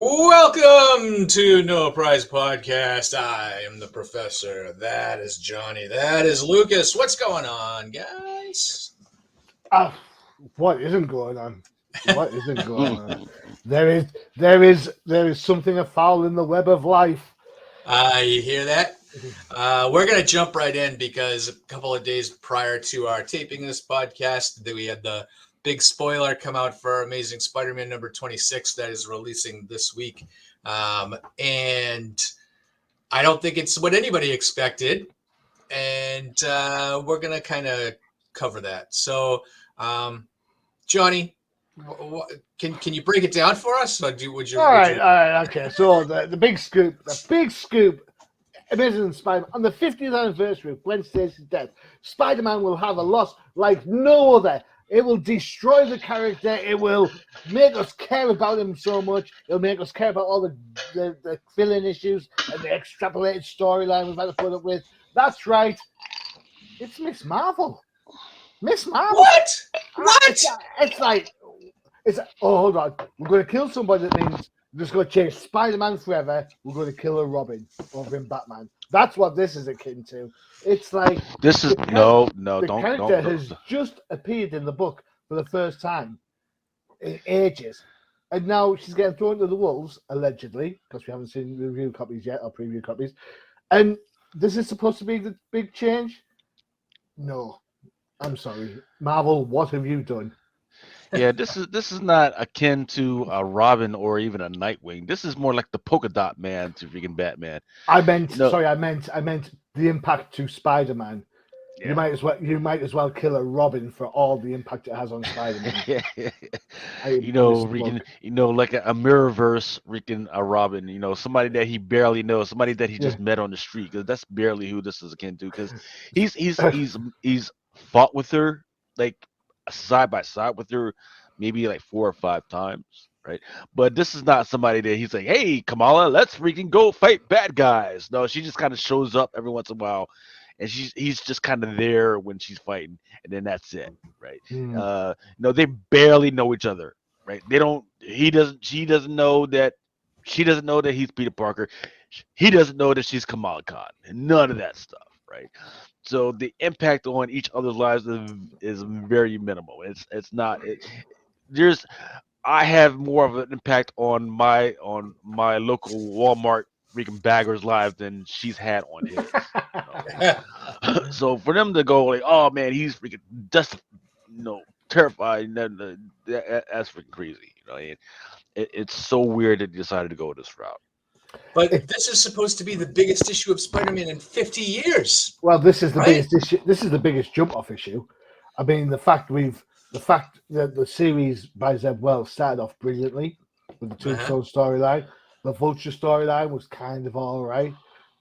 Welcome to No Prize Podcast. I am the professor. That is Johnny. That is Lucas. What's going on, guys? What isn't going on? What isn't going on? There is something afoul in the web of life. You hear that? We're going to jump right in because a couple of days prior to our taping this podcast, we had the big spoiler come out for Amazing Spider-Man number 26 that is releasing this week. And I don't think it's what anybody expected. And we're going to kind of cover that. So, Johnny, can you break it down for us? Or would you? All right, okay. So the big scoop, Amazing Spider-Man, on the 50th anniversary of Gwen Stacy's death, Spider-Man will have a loss like no other. It will destroy the character. It will make us care about him so much. It'll make us care about all the fill-in issues and the extrapolated storyline we've had to put up with. That's right. It's Miss Marvel. Miss Marvel. What? What? Hold on. We're going to kill somebody. That means we're just going to chase Spider-Man forever. We're going to kill a Robin over in Batman. That's what this is akin to. It's like this is the character has just appeared in the book for the first time in ages, and now she's getting thrown to the wolves allegedly because we haven't seen review copies yet or preview copies. And this is supposed to be the big change. No, I'm sorry, Marvel. What have you done? Yeah, this is not akin to a Robin or even a Nightwing. This is more like the polka dot man to freaking Batman. I meant the impact to Spider-Man. Yeah. You might as well kill a Robin for all the impact it has on Spider-Man. Like a Mirrorverse freaking a Robin. Somebody that he barely knows, somebody that he just met on the street. Because that's barely who this is akin to. Because he's fought with her like side by side with her maybe like 4 or 5 times, right? But this is not somebody that he's like, hey Kamala, let's freaking go fight bad guys. No, she just kind of shows up every once in a while, and he's just kind of there when she's fighting, and then that's it, right? They barely know each other, right? She doesn't know that he's Peter Parker. He doesn't know that she's Kamala Khan. None of that stuff, right? So the impact on each other's lives is very minimal. It's not. I have more of an impact on my local Walmart freaking bagger's life than she's had on his. So for them to go like, oh man, he's freaking just terrified. That's freaking crazy. It's so weird that they decided to go this route. But this is supposed to be the biggest issue of Spider-Man in 50 years. Well, this is the biggest issue. This is the biggest jump-off issue. I mean, the fact that the series by Zeb Wells started off brilliantly with the Tombstone storyline. The Vulture storyline was kind of all right.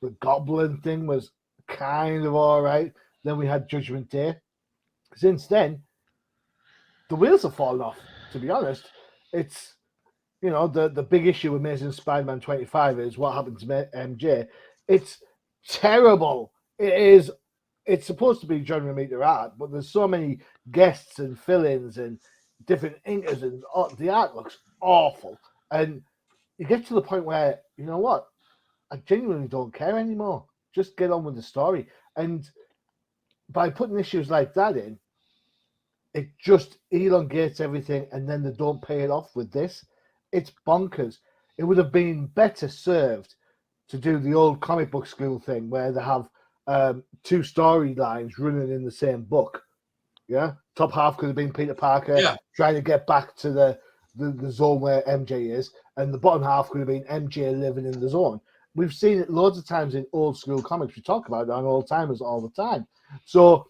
The Goblin thing was kind of all right. Then we had Judgment Day. Since then, the wheels have fallen off, to be honest. It's... the big issue with Amazing Spider-Man 25 is what happened to MJ. It's terrible. It's supposed to be John Romita art, but there's so many guests and fill-ins and different inkers, and the art looks awful. And you get to the point where, you know what? I genuinely don't care anymore. Just get on with the story. And by putting issues like that in, it just elongates everything, and then they don't pay it off with this. It's bonkers. It would have been better served to do the old comic book school thing where they have 2 storylines running in the same book. Yeah, top half could have been Peter Parker trying to get back to the zone where MJ is, and the bottom half could have been MJ living in the zone. we've seen it loads of times in old school comics. We talk about it on old timers all the time. So,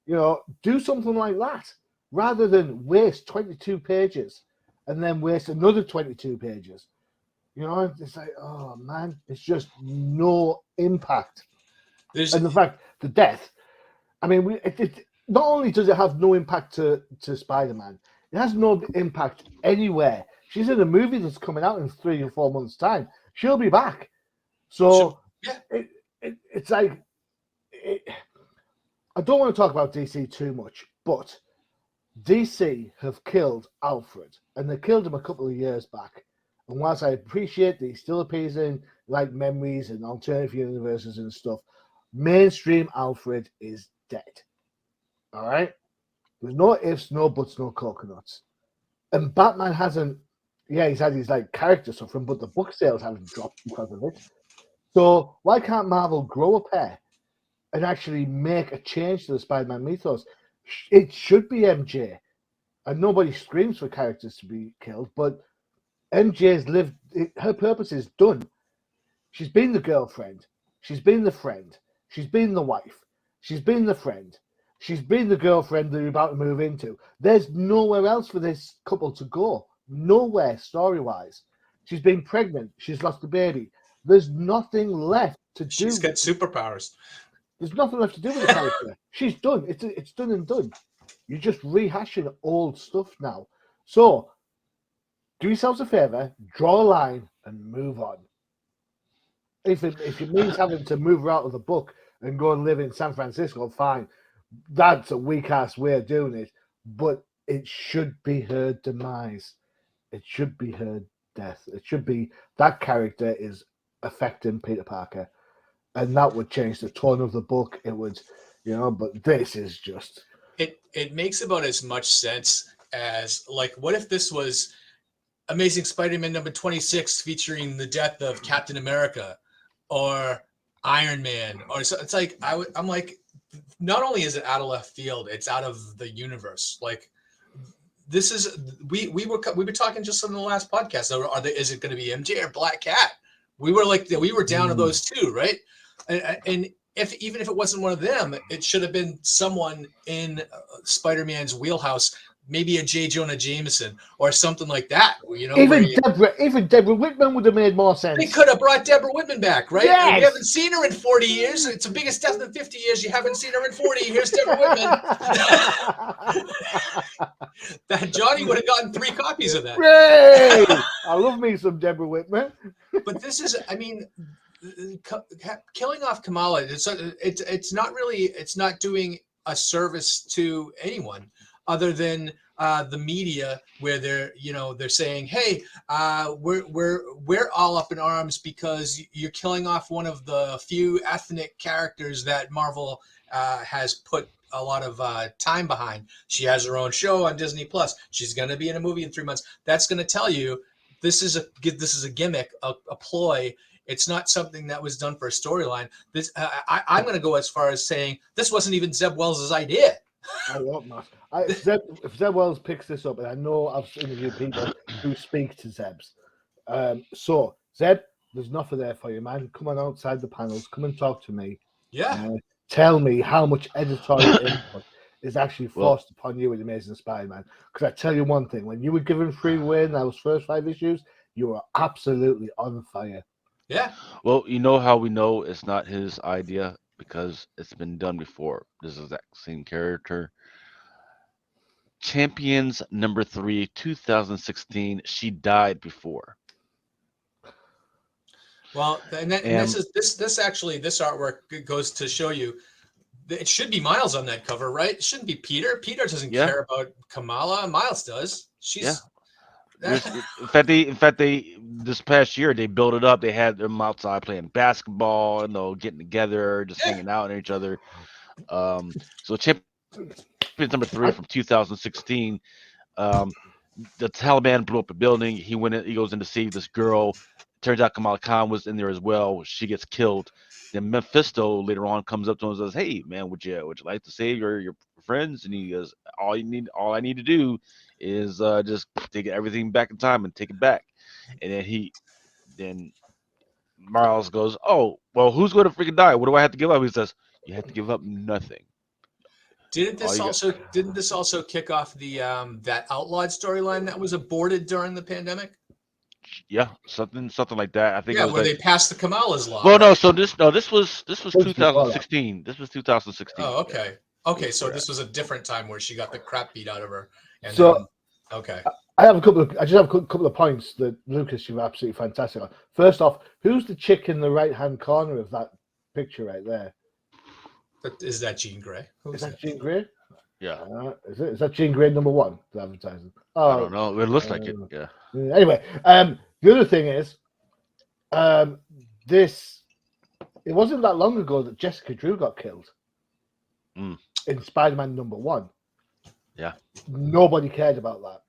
do something like that rather than waste 22 pages and then waste another 22 pages. It's like, oh man, it's just no impact. And the fact, the death, I mean, it not only does it have no impact to Spider-Man, it has no impact anywhere. She's in a movie that's coming out in 3 or 4 months' time. She'll be back. So it's like, I don't want to talk about DC too much, but DC have killed Alfred, and they killed him a couple of years back. And whilst I appreciate that he still appears in like memories and alternative universes and stuff, mainstream Alfred is dead. All right? There's no ifs, no buts, no coconuts. And Batman hasn't, he's had his like character suffering, but the book sales haven't dropped because of it. So why can't Marvel grow a pair and actually make a change to the Spider-Man mythos? It should be MJ. And nobody screams for characters to be killed, but MJ's lived, her purpose is done. She's been the girlfriend. She's been the friend. She's been the wife. She's been the friend. She's been the girlfriend that you're about to move into. There's nowhere else for this couple to go. Nowhere, story-wise. She's been pregnant. She's lost a baby. There's nothing left to do. She's got superpowers. There's nothing left to do with the character. She's done. It's done and done. You're just rehashing old stuff now. So, do yourselves a favor, draw a line, and move on. If it means having to move her out of the book and go and live in San Francisco, fine. That's a weak-ass way of doing it. But it should be her demise. It should be her death. It should be that character is affecting Peter Parker. And that would change the tone of the book. It would, but this is just... It makes about as much sense as, like, what if this was Amazing Spider-Man number 26 featuring the death of Captain America or Iron Man, or so? It's like I'm like, not only is it out of left field, it's out of the universe. Like, this is we were talking just on the last podcast. Is it going to be MJ or Black Cat? We were down to those two, right? And even if it wasn't one of them, it should have been someone in Spider-Man's wheelhouse. Maybe a J. Jonah Jameson or something like that. Even Deborah Whitman would have made more sense. They could have brought Deborah Whitman back, right? Yes. We haven't seen her in 40 years. It's the biggest death in 50 years. You haven't seen her in 40. Here's Deborah Whitman. That Johnny would have gotten 3 copies of that. Ray! I love me some Deborah Whitman. But this is, I mean, killing off Kamala. It's not doing a service to anyone other than the media, where they're saying, hey, we're all up in arms because you're killing off one of the few ethnic characters that Marvel has put a lot of time behind. She has her own show on Disney Plus. She's going to be in a movie in 3 months. That's going to tell you this is a gimmick, a ploy. It's not something that was done for a storyline. I'm going to go as far as saying this wasn't even Zeb Wells' idea. I hope not. If Zeb Wells picks this up, and I know I've interviewed people who speak to Zebs. So, Zeb, there's nothing there for you, man. Come on outside the panels. Come and talk to me. Yeah. Tell me how much editorial input is actually forced upon you with Amazing Spider-Man. Because I tell you one thing, when you were given free rein those first 5 issues, you were absolutely on fire. Yeah. Well, you know how we know it's not his idea? Because it's been done before. This is that same character. Champions number 3, 2016. She died before. Well, and this artwork goes to show you it should be Miles on that cover, right? It shouldn't be Peter. Peter doesn't care about Kamala. Miles does. She's in fact, they this past year they built it up. They had them outside playing basketball, getting together, just hanging out and each other. So Champions number 3 from 2016. The Taliban blew up a building. He goes in to see this girl. Turns out Kamala Khan was in there as well. She gets killed. Then Mephisto later on comes up to him and says, "Hey man, would you like to save your friends?" And he goes, all I need to do is just take everything back in time and take it back. And then Miles goes, "Oh, well, who's going to freaking die? What do I have to give up?" He says, "You have to give up nothing. All you got." Didn't this also kick off the that outlawed storyline that was aborted during the pandemic? Yeah, something like that. I think it Yeah, was where like, they passed the Kamala's law, well, no. right? So this was This before that. 2016. This was 2016. Oh, Yeah, okay. it was Okay, so before that. this was a different time where she got the crap beat out of her, and So then okay. I have a couple of. I just have a couple of points that Lucas, you're absolutely fantastic on. First off, who's the chick in the right hand corner of that picture right there? But is that Jean Grey? Is Who's that that? Jean Grey? Yeah, Is it? Is that Jean Grey number one? The advertising. I don't Oh, know. It looks like it. Yeah. anyway, the other thing is, um, this. It wasn't that long ago that Jessica Drew got killed Mm. in Spider-Man number one. Yeah. Nobody cared about that.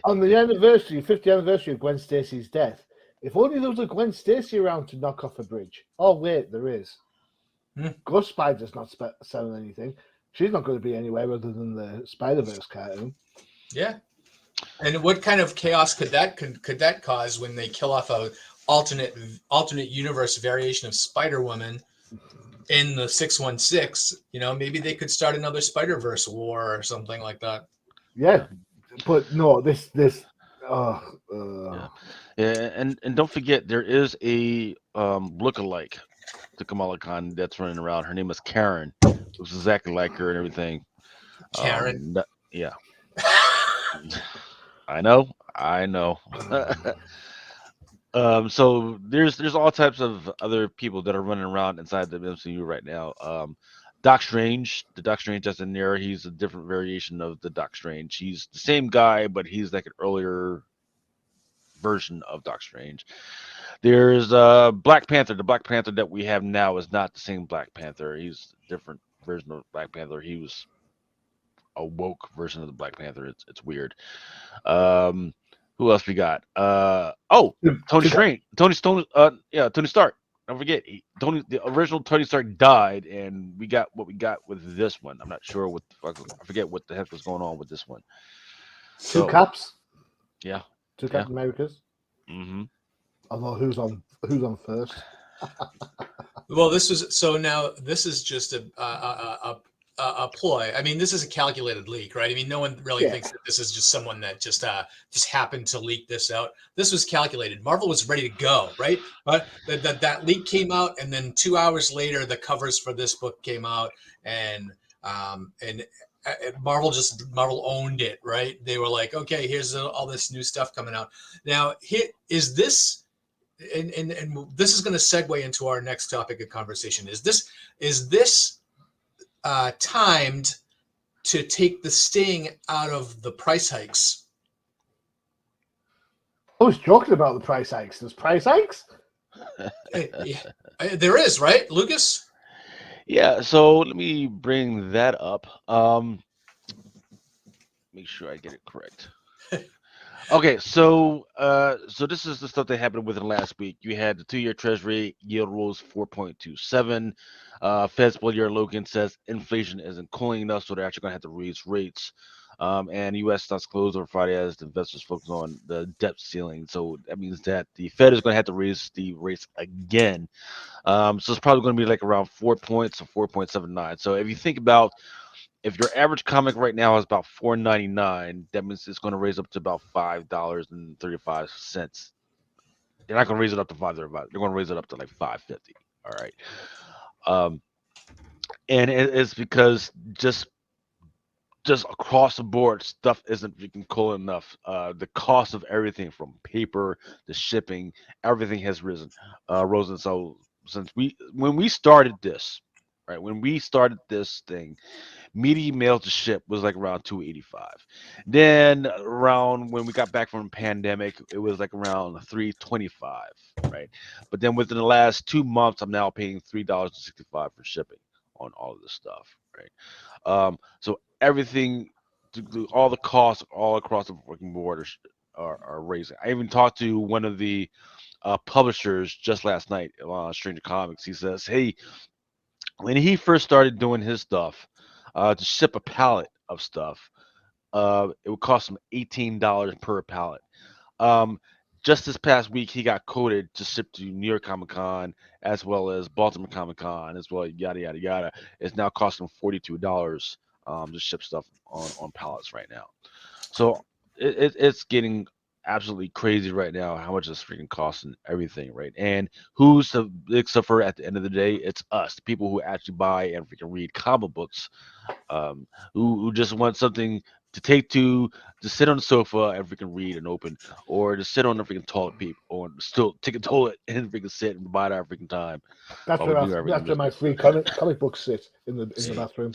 On the anniversary, 50th anniversary of Gwen Stacy's death, if only there was a Gwen Stacy around to knock off a bridge. Oh, wait, there is. Ghost Spider's not selling anything. She's not going to be anywhere other than the Spider-Verse cartoon. Yeah. And what kind of chaos could that cause when they kill off a alternate universe variation of Spider-Woman in the 616? You know, maybe they could start another Spider-Verse war or something like that. Yeah, but no, this. Yeah. And don't forget, there is a lookalike to Kamala Khan that's running around. Her name is Karen. Looks exactly like her and everything. Karen. Yeah, I know. So there's all types of other people that are running around inside the MCU right now. Doc Strange, the Doc Strange that's in there, he's a different variation of the Doc Strange. He's the same guy, but he's like an earlier version of Doc Strange. There's Black Panther. The Black Panther that we have now is not the same Black Panther. He's a different version of Black Panther. He was a woke version of the Black Panther. It's weird. Um, who else we got? Tony Strange. Tony Stark. Don't forget, the original Tony Stark died, and we got what we got with this one. I'm not sure what the fuck. I forget what the heck was going on with this one. Two So caps. yeah, Two yeah. Captain Americas. Mm-hmm. Although who's on first? Well, this is just a ploy. I mean, this is a calculated leak, right? I mean, no one really thinks that this is just someone that just happened to leak this out. This was calculated. Marvel was ready to go, right? But that leak came out, and then 2 hours later, the covers for this book came out, and Marvel owned it, right? They were like, okay, here's all this new stuff coming out. Now, here is this. And this is going to segue into our next topic of conversation. Is this timed to take the sting out of the price hikes? I was joking about the price hikes. There's price hikes? There is, right, Lucas? Yeah, so let me bring that up. Make sure I get it correct. Okay, so this is the stuff that happened within last week. You had the 2-year Treasury yield rose 4.27. Fed's year Logan says inflation isn't cooling enough, so they're actually going to have to raise rates. And U.S. stocks closed on Friday as the investors focus on the debt ceiling. So that means that the Fed is going to have to raise the rates again. So it's probably going to be like around 4 points or 4.79. So if you think about, if your average comic right now is about $4.99, that means it's going to raise up to about $5.35. They're not going to raise it up to $5.35. They're going to raise it up to like $5.50. All right. And it's because just across the board, stuff isn't freaking cool enough. The cost of everything from paper, the shipping, everything has risen. So when we started this, right, when we started this thing, median mail to ship was like around 285. Then around when we got back from the pandemic, it was like around 325, right? But then within the last 2 months, I'm now paying $3.65 for shipping on all of this stuff, right? So everything, all the costs all across the working board are raising. I even talked to one of the publishers just last night on Stranger Comics. He says, "Hey, when he first started doing his stuff, to ship a pallet of stuff, it would cost him $18 per pallet. Um, just this past week, he got coded to ship to New York Comic Con as well as Baltimore Comic Con as well. Yada yada yada. It's now costing $42 to ship stuff on pallets right now. So it's getting absolutely crazy right now how much it's freaking costing everything, right? And who's the big sufferer at the end of the day? It's us, the people who actually buy and freaking read comic books, who just want something to take to sit on the sofa and freaking read and open, or to sit on the freaking toilet peep, or still take a toilet and freaking sit and bide our freaking time That's while we where do our freaking my business. free comic books sit in the bathroom.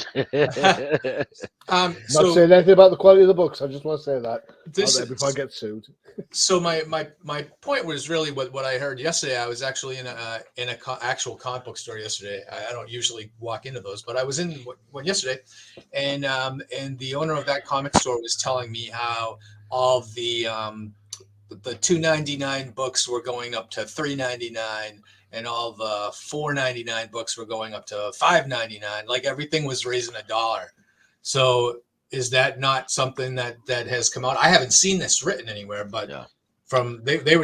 Not So saying anything about the quality of the books. I just want to say that out there before I this get sued. so my point was really what I heard yesterday. I was actually in a actual comic book store yesterday. I don't usually walk into those, but I was in one yesterday, and the owner of that comic store was telling me how all the $2.99 books were going up to $3.99, and all the $4.99 books were going up to $5.99. Like everything was raising $1. So is that not something that has come out? I haven't seen this written anywhere, but Yeah, from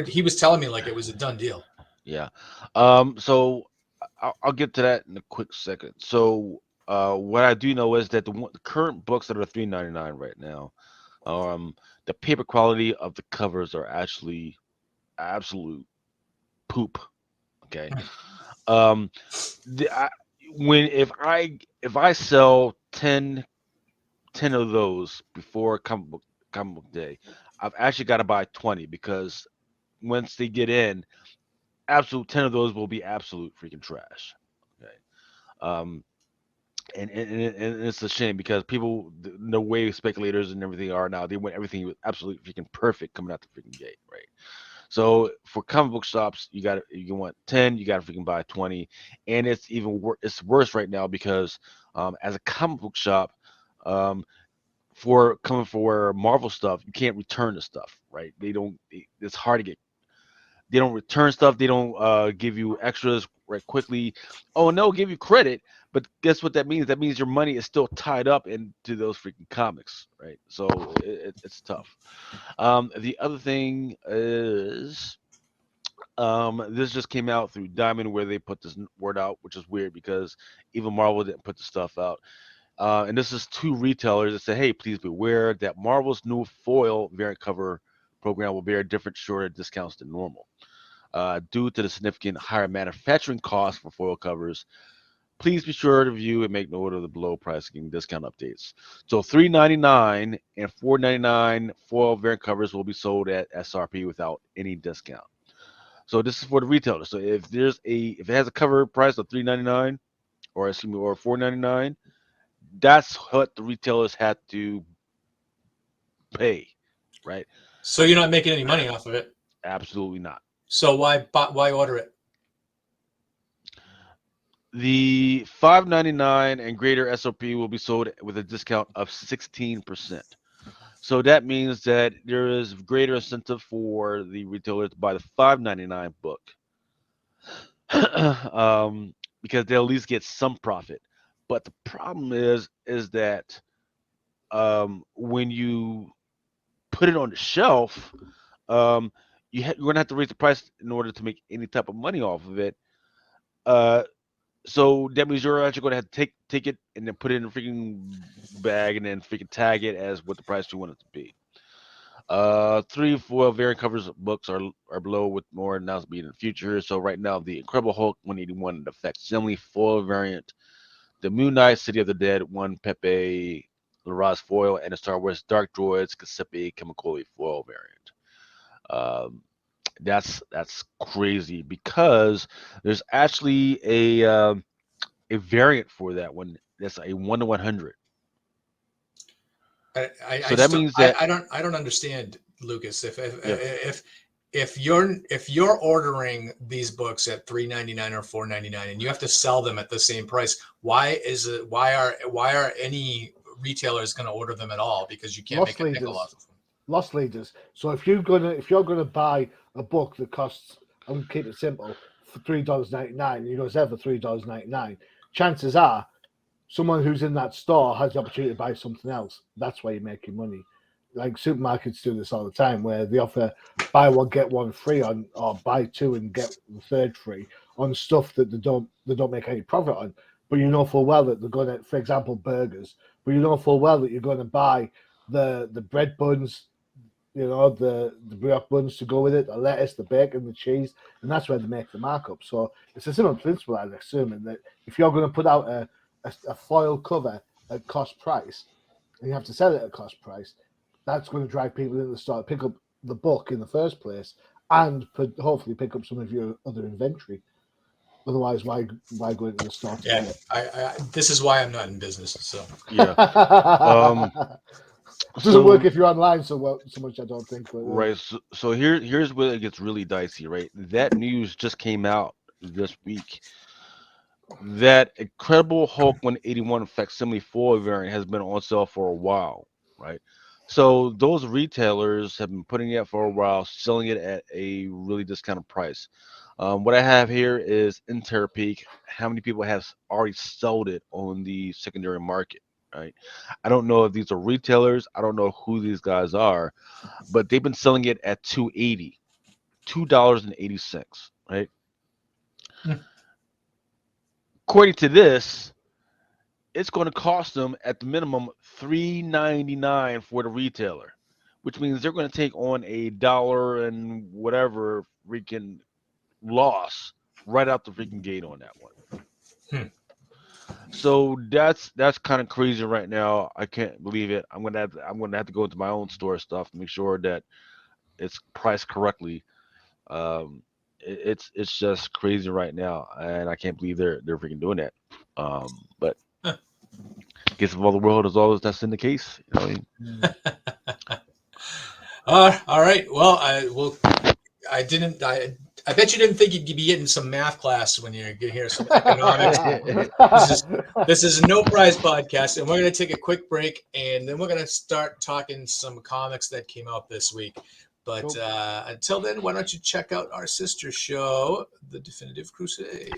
he was telling me like it was a done deal. yeah. So I'll get to that in a quick second. So what I do know is that the current books that are $3.99 right now, the paper quality of the covers are actually absolute poop. Okay. Um, the, I, when if I sell 10 of those before comic book day, I've actually got to buy 20 because once they get in, absolute 10 of those will be absolute freaking trash. Okay. Um, and it's a shame because people, the way speculators and everything are now, they want everything absolutely freaking perfect coming out the freaking gate, right? So for comic book shops, you want 10, you got to freaking buy 20, and it's even worse. It's worse right now because as a comic book shop, um, for coming for Marvel stuff, you can't return the stuff, right? They don't. It's hard to get. They don't return stuff. They don't give you extras right quickly. Oh, and they'll give you credit, but guess what that means? That means your money is still tied up into those freaking comics, right? So it's tough. The other thing is, this just came out through Diamond where they put this word out, which is weird because even Marvel didn't put the stuff out. And this is two retailers that say, hey, please beware that Marvel's new foil variant cover program will bear different shorter discounts than normal. Due to the significant higher manufacturing costs for foil covers, please be sure to view and make note of the below pricing discount updates. So $3.99 and $4.99 foil variant covers will be sold at SRP without any discount. So this is for the retailer. So if it has a cover price of $3.99 or excuse me or $4.99, that's what the retailers had to pay, right? So you're not making any money off of it. Absolutely not. So why order it? The $5.99 and greater SOP will be sold with a discount of 16%. So that means that there is greater incentive for the retailer to buy the $5.99 book, because they'll at least get some profit. But the problem is that when you put it on the shelf, um, you're gonna have to raise the price in order to make any type of money off of it. Uh, so that means you're actually gonna have to take it and then put it in a freaking bag and then freaking tag it as what the price you want it to be. 3 foil variant covers books are below with more announced to be in the future. So right now, the Incredible Hulk 181, the facsimile foil variant, the Moon Knight City of the Dead one Pepe Larraz foil, and the Star Wars Dark Droids Giuseppe Chemicoli foil variant. Um, that's crazy because there's actually a variant for that one that's a 1-to-100. I So that just means that I don't understand, Lucas. yeah, If you're ordering these books at $3.99 or $4.99 and you have to sell them at the same price, why are any retailers going to order them at all? Because you can't Loss make a nickel leaders, off of them. loss leaders. So if you're gonna buy a book that costs, I'm gonna keep it simple, for $3.99, you go sell for $3.99. Chances are, someone who's in that store has the opportunity to buy something else. That's why you're making money. Like supermarkets do this all the time, where they offer buy one get one free on, or buy two and get the third free on stuff that they don't make any profit on. But you know full well that they're going to, for example, burgers. But you know full well that you're going to buy the bread buns, you know, the brioche buns to go with it, the lettuce, the bacon, the cheese, and that's where they make the markup. So it's a similar principle, I'm assuming, that if you're going to put out a foil cover at cost price, and you have to sell it at cost price, that's going to drive people into the store to pick up the book in the first place, and hopefully pick up some of your other inventory. Otherwise, why go into the store? Yeah, this is why I'm not in business. So Yeah. Doesn't work if you're online so much, I don't think. But, right. So here's where it gets really dicey, right? That news just came out this week. That Incredible Hulk 181 facsimile 4 variant has been on sale for a while, right? So those retailers have been putting it out for a while, selling it at a really discounted price. What I have here is Interpeak. How many people have already sold it on the secondary market, right? I don't know if these are retailers. I don't know who these guys are, but they've been selling it at $2.80, right? According to this, it's going to cost them at the minimum $3.99 for the retailer, which means they're going to take on $1 and whatever freaking loss right out the freaking gate on that one. So that's kind of crazy right now. I can't believe it. I'm gonna have to go into my own store stuff to make sure that it's priced correctly. It's just crazy right now, and I can't believe they're freaking doing that. But I guess if all the world is always that's in the case, you know. All right. Well, I bet you didn't think you'd be getting some math class when you're going to hear some economics. This is a no prize podcast, and we're going to take a quick break, and then we're going to start talking some comics that came out this week. But until then, why don't you check out our sister show, The Definitive Crusade.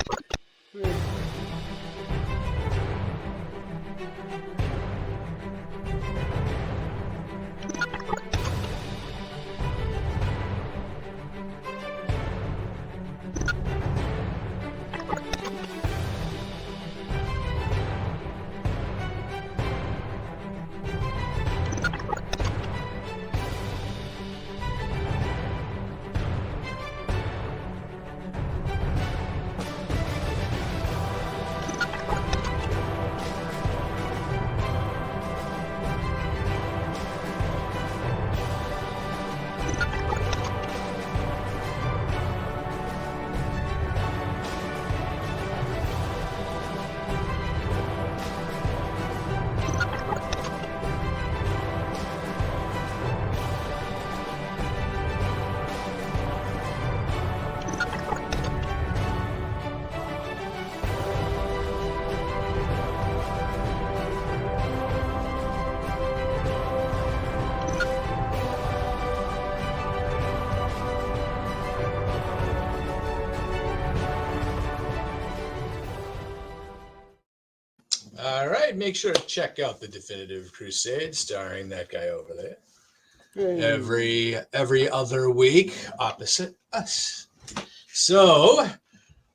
All right, make sure to check out The Definitive Crusade, starring that guy over there. Every other week, opposite us. So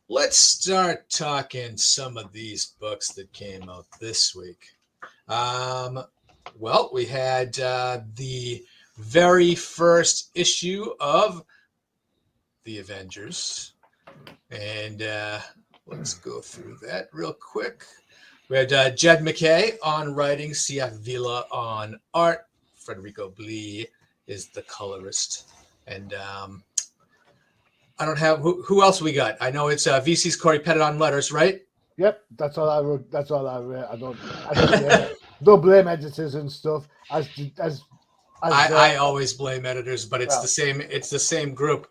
let's start talking some of these books that came out this week. Well, we had the very first issue of The Avengers, and let's go through that real quick. We had Jed MacKay on writing, C.F. Vila on art, Federico Blee is the colorist, and I don't have who else we got. I know it's VC's Corey Pettit on letters, right? Yep, that's all I wrote. That's all I read. I don't blame editors and stuff. I always blame editors, but it's the same. It's the same group.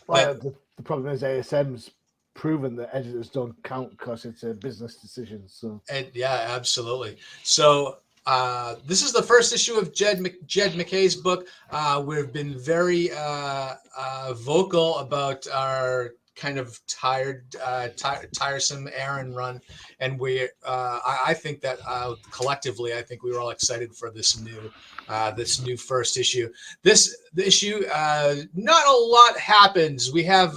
Well, the problem is ASM's proven that editors don't count because it's a business decision. So yeah, absolutely. So this is the first issue of Jed MacKay's book. We've been very vocal about our kind of tiresome Aaron run, and I think that collectively, I think we were all excited for this new first issue. The issue, not a lot happens. We have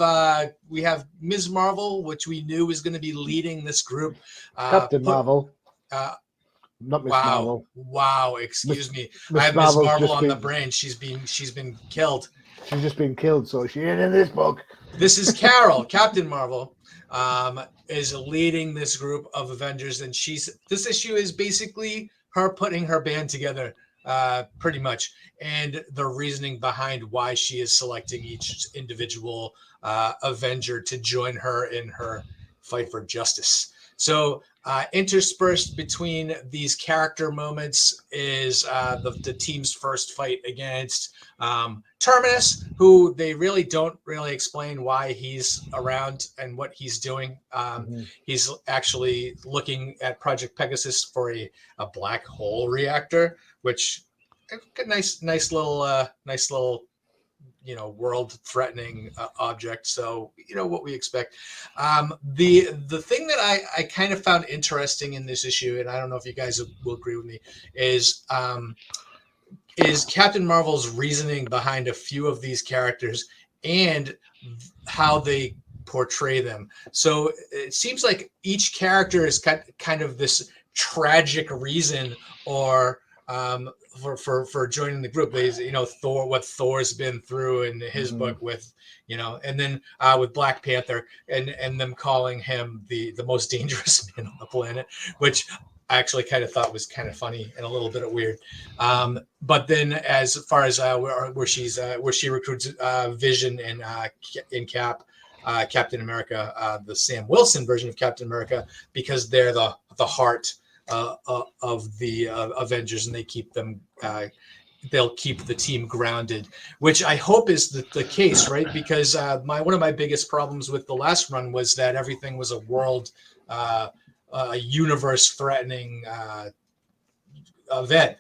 Ms. Marvel, which we knew was going to be leading this group. Captain Marvel. Uh, Not Miss Marvel. Wow, excuse me. I Miss have Ms. Marvel's Marvel just on the been- brain. She's been killed. She's just been killed, so she ain't in this book. This is Carol, Captain Marvel, is leading this group of Avengers, and this issue is basically her putting her band together, pretty much, and the reasoning behind why she is selecting each individual Avenger to join her in her fight for justice. So interspersed between these character moments is the team's first fight against Terminus, who they really don't explain why he's around and what he's doing. He's actually looking at Project Pegasus for a black hole reactor, which a nice little world-threatening object. So what we expect. The thing that I kind of found interesting in this issue, and I don't know if you guys will agree with me, is Captain Marvel's reasoning behind a few of these characters and how they portray them. So it seems like each character is kind of this tragic reason or for joining the group. Thor, what Thor's been through in his book with, and then with Black Panther and them calling him the most dangerous man on the planet, which I actually kind of thought was kind of funny and a little bit weird. But then as far as where she recruits Vision and in Captain America, the Sam Wilson version of Captain America, because they're the heart of the Avengers, and they keep them. They'll keep the team grounded, which I hope is the case, right? Because one of my biggest problems with the last run was that everything was a world, a universe-threatening event.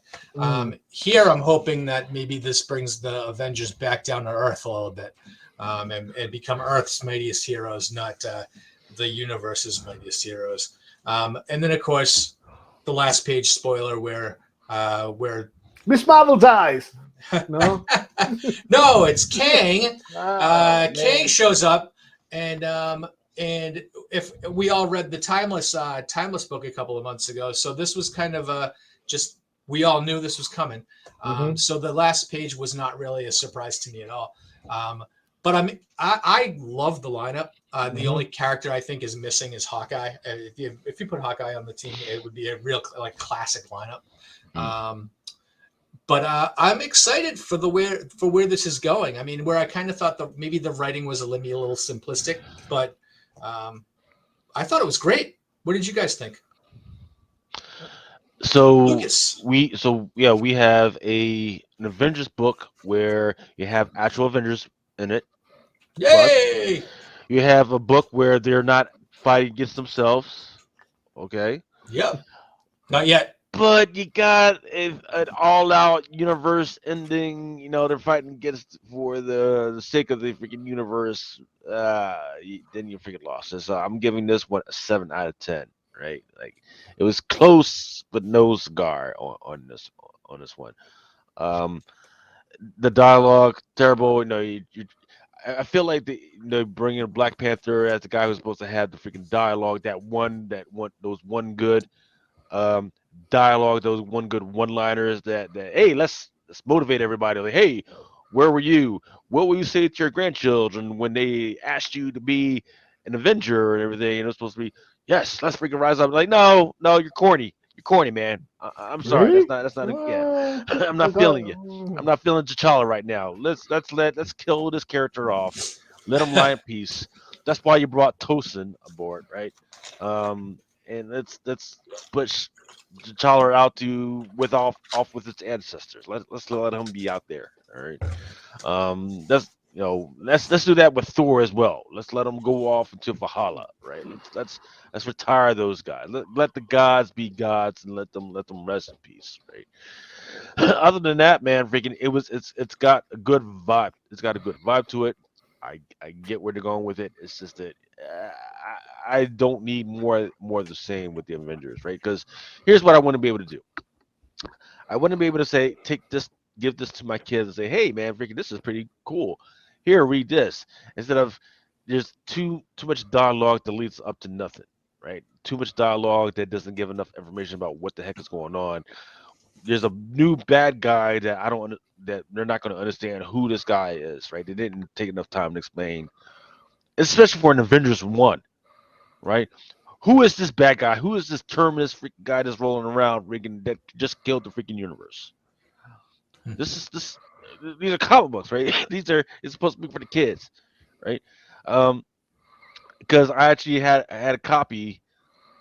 Here, I'm hoping that maybe this brings the Avengers back down to Earth a little bit, and become Earth's mightiest heroes, not the universe's mightiest heroes. And then, of course, the last page spoiler where Miss Marvel dies. No, no, it's Kang. Kang man. shows up, and if we all read the Timeless book a couple of months ago, so this was kind of just we all knew this was coming. So the last page was not really a surprise to me at all. But I love the lineup. The only character I think is missing is Hawkeye. If you put Hawkeye on the team, it would be a real classic lineup. But I'm excited for where this is going. I mean, where I kind of thought maybe the writing was maybe a little simplistic, but I thought it was great. What did you guys think? So Lucas. we have an Avengers book where you have actual Avengers in it. Yay! You have a book where they're not fighting against themselves. Okay. Yep. Not yet. But you got an all-out universe ending. They're fighting against for the sake of the freaking universe. Then you freaking lost. So I'm giving this one a 7 out of 10. Right? Like it was close, but no cigar on this one. The dialogue terrible. I feel like bringing Black Panther as the guy who's supposed to have the freaking dialogue. Those one good dialogue, those one good one-liners that hey, let's motivate everybody. Like, hey, where were you? What will you say to your grandchildren when they asked you to be an Avenger and everything? And it's supposed to be, yes, let's freaking rise up. Like, no, you're corny. You're corny, man. I'm sorry. Really? That's not again. I'm not feeling you. I'm not feeling T'Challa right now. Let's kill this character off. Let him lie in peace. That's why you brought Tosin aboard, right? And let's push T'Challa out to off with its ancestors. Let's let him be out there. All right. Let's do that with Thor as well. Let's let him go off into Valhalla. Right. Let's retire those guys. Let the gods be gods and let them rest in peace. Right. Other than that, man, freaking it's got a good vibe. It's got a good vibe to it. I get where they're going with it. It's just that I don't need more of the same with the Avengers, right? Because here's what I want to be able to do. I want to be able to say, take this, give this to my kids, and say, hey man, freaking, this is pretty cool. Here, read this. Instead of there's too much dialogue that leads up to nothing, right? Too much dialogue that doesn't give enough information about what the heck is going on. There's a new bad guy that I don't that they're not going to understand who this guy is, right? They didn't take enough time to explain, especially for an Avengers one, right? Who is this bad guy? Who is this terminus freaking guy that's rolling around, freaking that just killed the freaking universe? This is this. These are comic books, right? These are it's supposed to be for the kids, right? Um, because I had a copy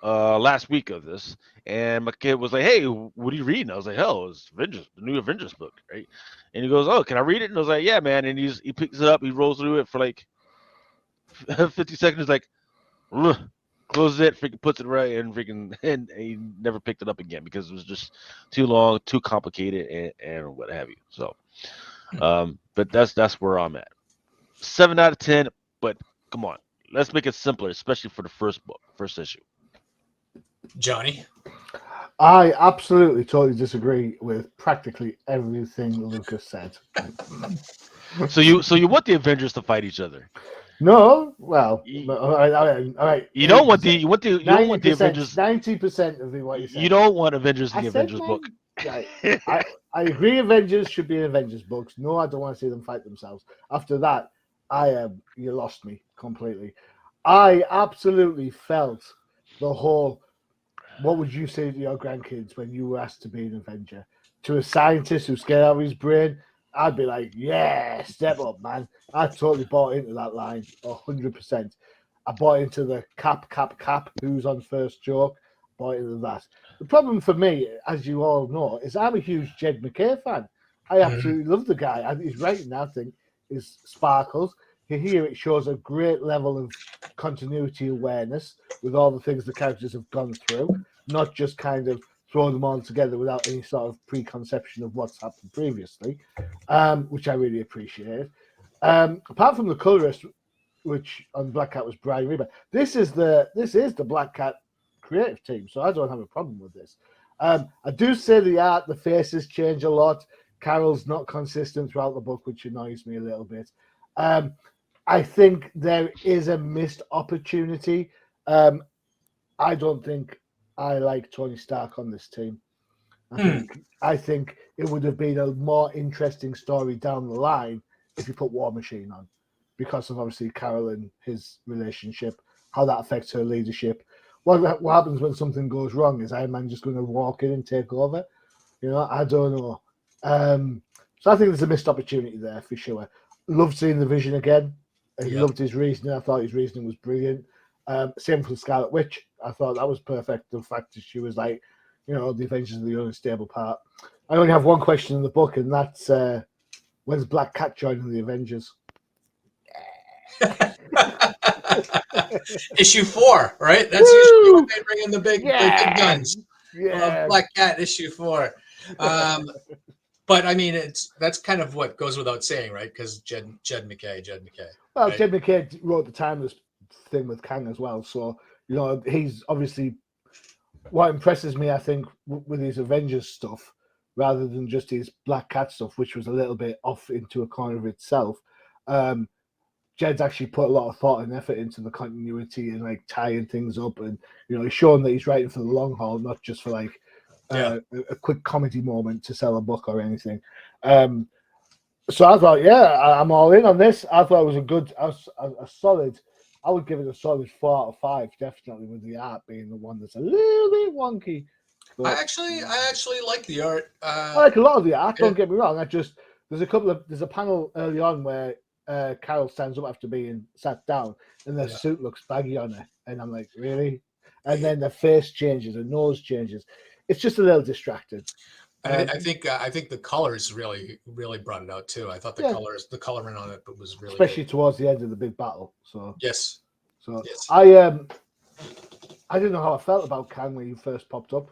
last week of this, and my kid was like, "Hey, what are you reading?" I was like, "Hell, it's Avengers, the new Avengers book, right?" And he goes, "Oh, can I read it?" And I was like, "Yeah, man." And he picks it up, he rolls through it for like 50 seconds, like, "Ugh," closes it, freaking puts it right, and freaking and he never picked it up again because it was just too long, too complicated, and what have you. So, but that's where I'm at. 7 out of 10, but come on, let's make it simpler, especially for the first book, first issue. Johnny. I absolutely totally disagree with practically everything Lucas said. So you want the Avengers to fight each other? No, well, You, all right, all right, all right. you don't want 80%, you don't want the 90%, Avengers. 90% of what you You said. don't want Avengers in I the said, Avengers book. man, right. I agree. Avengers should be in Avengers books. No, I don't want to see them fight themselves. After that, you lost me completely. I absolutely felt the whole. What would you say to your grandkids when you were asked to be an Avenger? To a scientist who's scared out of his brain, I'd be like, yeah, step up, man. I totally bought into that line, 100%. I bought into the cap, who's on first joke, bought into that. The problem for me, as you all know, is I'm a huge Jed McKay fan. I absolutely love the guy. His writing, I think, is sparkles. Here it shows a great level of continuity awareness with all the things the characters have gone through, not just kind of throw them all together without any sort of preconception of what's happened previously, which I really appreciate. Apart from the colorist, which on Black Cat was Brian Reber, this is the Black Cat creative team, so I don't have a problem with this. I do say the faces change a lot. Carol's not consistent throughout the book, which annoys me a little bit. I think there is a missed opportunity. I don't think I like Tony Stark on this team. I think it would have been a more interesting story down the line if you put War Machine on, because of obviously Carol and his relationship, how that affects her leadership. What happens when something goes wrong? Is Iron Man just going to walk in and take over? You know, I don't know. So I think there's a missed opportunity there for sure. Loved seeing the Vision again. I loved his reasoning. I thought his reasoning was brilliant. Same for Scarlet Witch. I thought that was perfect. The fact that she was like, you know, the Avengers are the unstable part. I only have one question in the book, and that's when's Black Cat joining the Avengers? Issue 4, right? That's usually when they bring in the big guns. Yeah. Black Cat issue 4. But I mean, that's kind of what goes without saying, right? Because Jed McKay. Well, right? Jed McKay wrote the timeless thing with Kang as well, so you know he's obviously what impresses me. I think with his Avengers stuff, rather than just his Black Cat stuff, which was a little bit off into a corner of itself. Jed's actually put a lot of thought and effort into the continuity and like tying things up, and you know, he's shown that he's writing for the long haul, not just for like a quick comedy moment to sell a book or anything. So I thought, yeah, I'm all in on this. I thought it was a solid. I would give it a solid 4 out of 5, definitely, with the art being the one that's a little bit wonky. I But actually like the art. I like a lot of the art. Don't get me wrong. There's a panel early on where Carol stands up after being sat down, and the suit looks baggy on her, and I'm like, really? And then the face changes, the nose changes. It's just a little distracted. And I think the colors really brought it out too. I thought the coloring on it was really especially good. towards the end of the big battle. So Yes. I didn't know how I felt about Kang when he first popped up,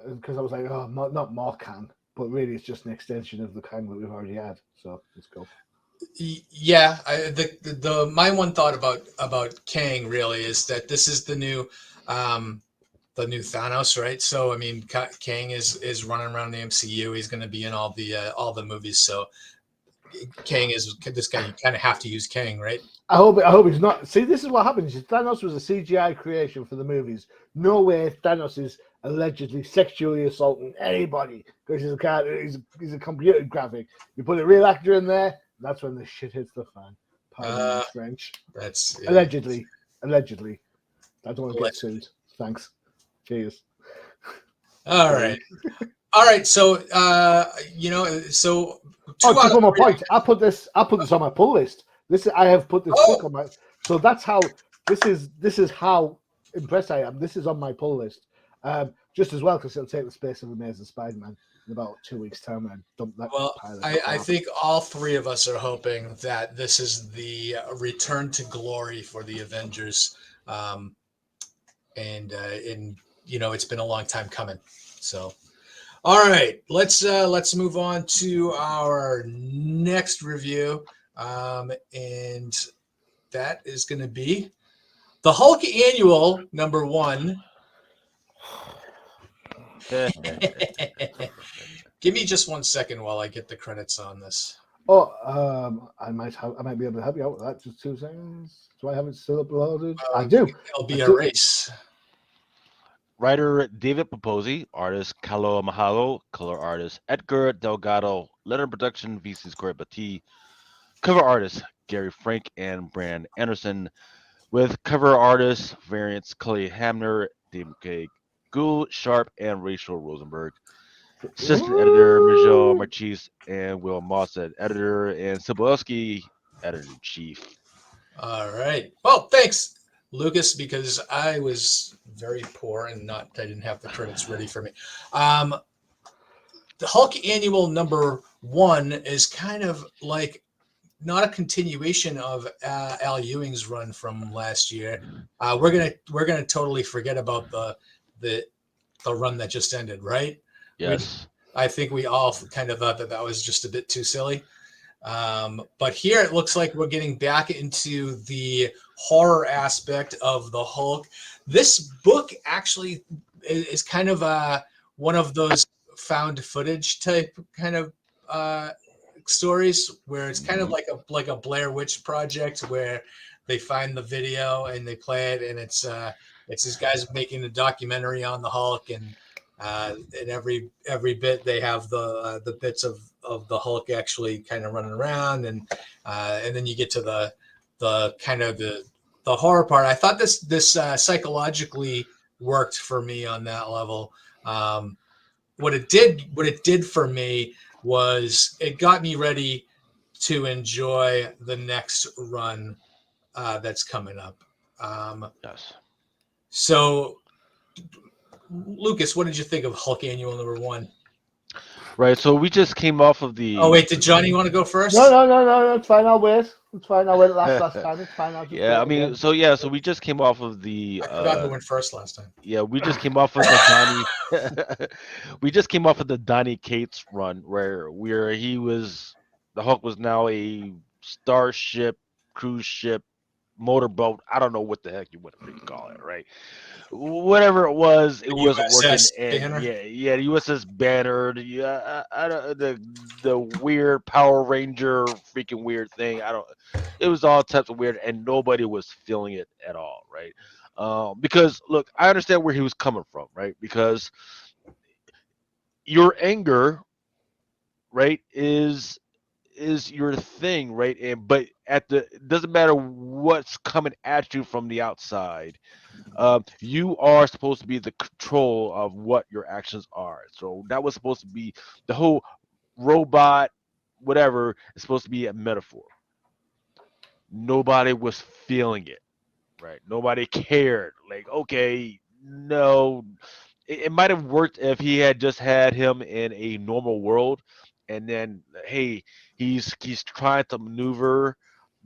because I was like, oh, not more Kang, but really it's just an extension of the Kang that we've already had. So let's go. Yeah, the my one thought about Kang really is that this is um, the new Thanos, right? So I mean, Kang is running around the MCU. He's going to be in all the movies. So Kang is this guy. You kind of have to use Kang, right? I hope he's not. See, this is what happens. Thanos was a CGI creation for the movies. No way Thanos is allegedly sexually assaulting anybody because he's a computer graphic. You put a real actor in there, that's when the shit hits the fan. Pardon me, Uh, French. that's Allegedly, allegedly. I don't want to get allegedly. sued. Thanks. Cheers. All Sorry. right, all right. So so Oh, two out just of one more three. point. I put this on my pull list. I have put this book Oh, on my. So that's how this is how impressed I am. This is on my pull list. Just as well because it'll take the space of Amazing Spider-Man in about 2 weeks' time and dump that well, pile of I crap. think all three of us are hoping that this is the return to glory for the Avengers, um, and it's been a long time coming. So, all right, let's move on to our next review, and that is going to be the Hulk Annual #1. Give me just 1 second while I get the credits on this. Oh, I might be able to help you out with that. Just 2 seconds. Do I have it still uploaded? I do. It'll I be a do. race. Writer David Paposi, artist Kalo Mahalo, color artist Edgar Delgado, letter production VC Square Bati, cover artist Gary Frank and Brand Anderson, with cover artists variants Clay Hamner, Dave McKay, Gould Sharp, and Rachel Rosenberg. Assistant editor Michelle Woo! Marchese and Will Mossad, editor, and Sobolewski, editor in chief. All right. Well, thanks, Lucas, because I was very poor and I didn't have the credits ready for me. Um, the Hulk Annual #1 is kind of like not a continuation of Al Ewing's run from last year. We're gonna totally forget about the the run that just ended, right? We Yes. I think we all kind of thought that that was just a bit too silly. But here it looks like we're getting back into the horror aspect of the Hulk. This book actually is kind of one of those found footage type kind of uh, stories where it's kind of Hmm. like a Blair Witch project where they find the video and they play it, and it's these guys making a documentary on the Hulk, and every bit they have the bits of the Hulk actually kind of running around, and then you get to the kind of the horror part. I thought this psychologically worked for me on that level. Um, what it did for me was it got me ready to enjoy the next run that's coming up. Um, Yes. so, Lucas, what did you think of Hulk Annual #1? Right. So we just came off of Oh the wait, did Johnny want to go No, first? no, no, no. It's fine. I'll wait. It's fine. I went last time. It's fine. I'll just yeah, I wait mean, again. so yeah, so we just came off of the I forgot who went first last time. yeah, we just came off of the Donny we just came off of the Donny Cates run where he was the Hulk was now a starship, cruise ship, motorboat. I don't know what the heck you want to freaking call it, right? Whatever it was, it wasn't working. USS And Banner. yeah, the USS Banner, I don't, the weird Power Ranger freaking weird thing. I don't. It was all types of weird, and nobody was feeling it at all, right? Because look, I understand where he was coming from, right? Because your anger, right, is your thing, right? And but at the it doesn't matter what's coming at you from the outside, you are supposed to be the control of what your actions are. So that was supposed to be the whole robot, whatever, is supposed to be a metaphor. Nobody was feeling it, right? Nobody cared. Like, okay, no, it might have worked if he had just had him in a normal world, and then hey, he's trying to maneuver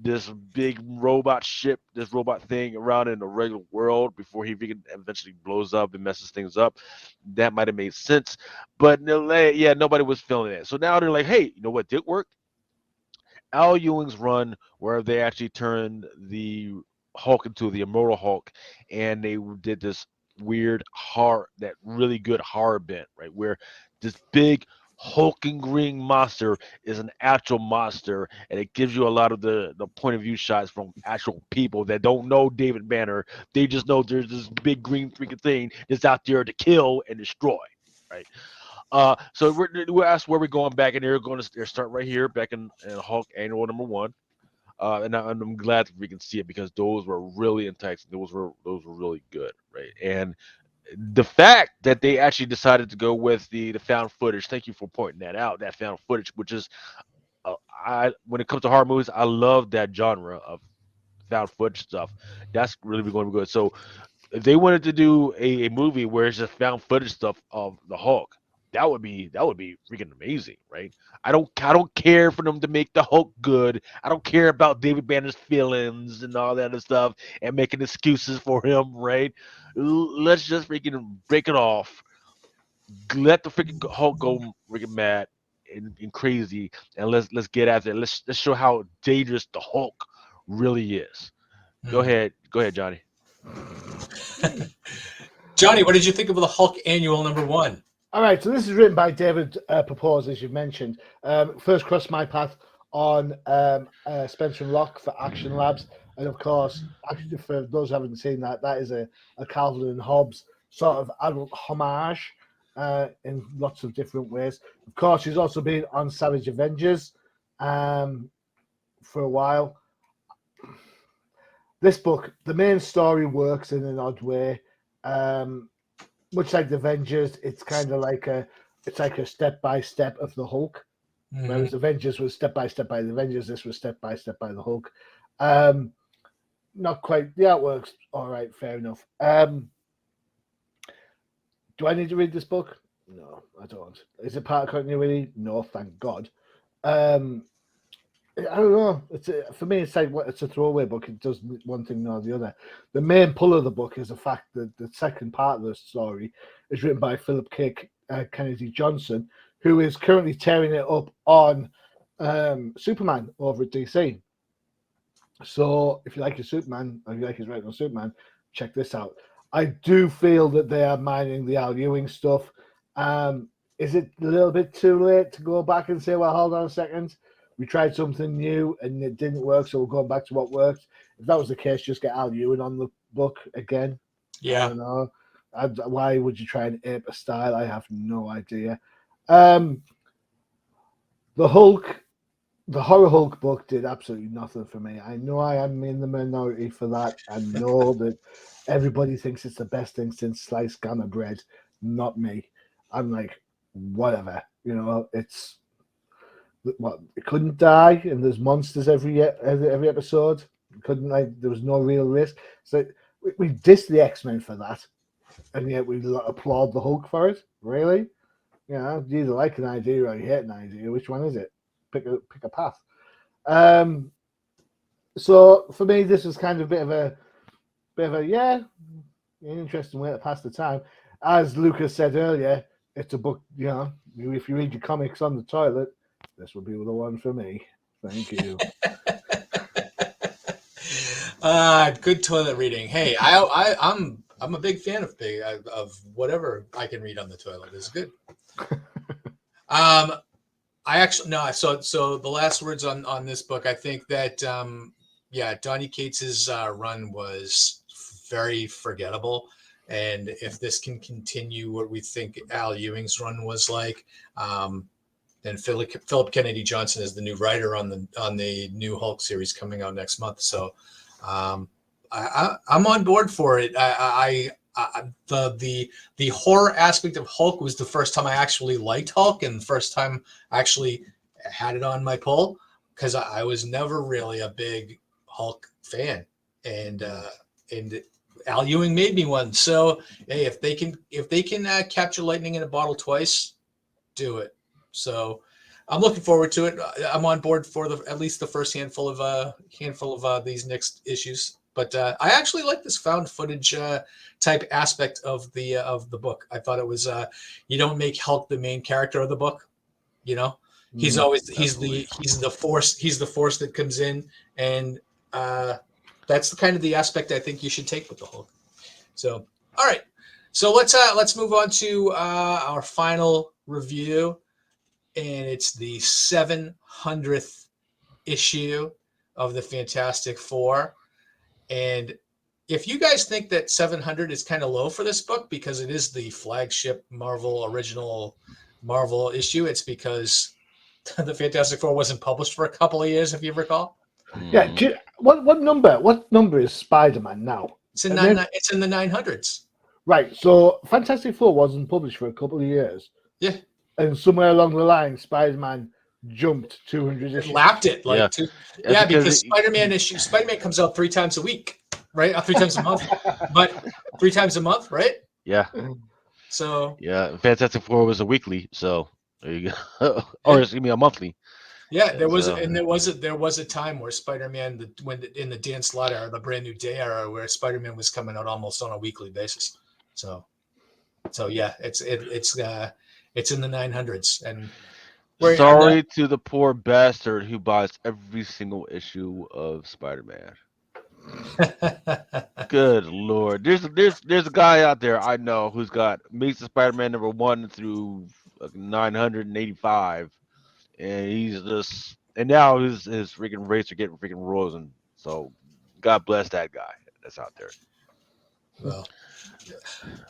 this big robot ship, this robot thing around in the regular world before he eventually blows up and messes things up. That might have made sense, but no, yeah, nobody was feeling it. So now they're like, hey, you know what did work? Al Ewing's run where they actually turned the Hulk into the Immortal Hulk, and they did this weird horror, that really good horror bent, right? Where this big hulking green monster is an actual monster, and it gives you a lot of the point of view shots from actual people that don't know David Banner. They just know there's this big green freaking thing that's out there to kill and destroy, right? So we're asked where we're going back, and they're going to start right here back in Hulk Annual #1. And I'm glad that we can see it because those were really enticing. Those were really good, right? And the fact that they actually decided to go with the found footage. Thank you for pointing that out. That found footage, which is I when it comes to horror movies, I love that genre of found footage stuff. That's really going to be good. So if they wanted to do a movie where it's just found footage stuff of the Hulk, that would be freaking amazing, right? I don't care for them to make the Hulk good. I don't care about David Banner's feelings and all that other stuff and making excuses for him, right? Let's just freaking break it off. Let the freaking Hulk go freaking mad and crazy, and let's get after it. Let's show how dangerous the Hulk really is. Go ahead, Johnny. Johnny, what did you think of the Hulk Annual #1? All right, so this is written by David Propose, as you mentioned. First crossed my path on Spencer and Locke for Action Labs, and of course, actually, for those who haven't seen that, that is a Calvin and Hobbes sort of adult homage in lots of different ways. Of course, he's also been on Savage Avengers for a while. This book, the main story works in an odd way. Much like the Avengers, it's kind of like a step by step of the Hulk. Whereas Avengers was step by step by the Avengers, this was step by step by the Hulk. Not quite. The artwork's all right, fair enough. Do I need to read this book? No, I don't. Is it part of continuity? No, thank God. I don't know. For me, it's like it's a throwaway book. It does one thing or the other. The main pull of the book is the fact that the second part of the story is written by Philip K. Kennedy Johnson, who is currently tearing it up on Superman over at DC. So if you like your Superman, or if you like his writing on Superman, check this out. I do feel that they are mining the Al Ewing stuff. Is it a little bit too late to go back and say, well, hold on a second, we tried something new and it didn't work, so we're going back to what worked? If that was the case, just get Al Ewing on the book again. Yeah. I don't know. Why would you try and ape a style? I have no idea. The Hulk, the Horror Hulk book did absolutely nothing for me. I know I am in the minority for that. I know that everybody thinks it's the best thing since sliced gamma bread. Not me. I'm like, whatever. It's what, it couldn't die, and there's monsters every episode. It couldn't, there was no real risk. So we dissed the X-Men for that, and yet we applaud the Hulk for it. Really? You either like an idea or you hate an idea. Which one is it? Pick a path. So for me, this was kind of a bit of an interesting way to pass the time. As Lucas said earlier, it's a book. If you read your comics on the toilet, this will be the one for me. Thank you. Good toilet reading. Hey, I'm a big fan of whatever I can read on the toilet. It's good. I actually no. So the last words on this book, I think that Donny Cates's run was very forgettable, and if this can continue what we think Al Ewing's run was like, then Philip Kennedy Johnson is the new writer on the new Hulk series coming out next month. So I'm on board for it. The horror aspect of Hulk was the first time I actually liked Hulk, and the first time I actually had it on my pull, because I was never really a big Hulk fan, and Al Ewing made me one. So hey, if they can capture lightning in a bottle twice, do it. So I'm looking forward to it. I'm on board for at least the first handful of these next issues. But I actually like this found footage type aspect of the book. I thought it was you don't make Hulk the main character of the book. He's always Absolutely. he's the force that comes in, and that's the kind of the aspect I think you should take with the Hulk. So, all right, so let's move on to our final review, and it's the 700th issue of the Fantastic Four. And if you guys think that 700 is kind of low for this book because it is the flagship original Marvel issue, it's because the Fantastic Four wasn't published for a couple of years, if you recall. Yeah. What number is Spider-Man now? It's in the 900s. Right. So Fantastic Four wasn't published for a couple of years. Yeah. And somewhere along the line, Spider-Man jumped 200 issues. Lapped it because because Spider-Man comes out 3 times a week, right? 3 times a month, but 3 times a month, right? Yeah. So Yeah, Fantastic Four was a weekly, so there you go. Or it's gonna be a monthly. yeah, there was So- a time where Spider-Man in the Dan Slott era, the Brand New Day era, where Spider-Man was coming out almost on a weekly basis. So yeah, it's in the 900s, and Sorry to the poor bastard who buys every single issue of Spider-Man. Good Lord, there's a guy out there I know who's got Amazing Spider-Man number 1 through 985, and he's just now his freaking rates are getting freaking rosin. So God bless that guy that's out there. Well,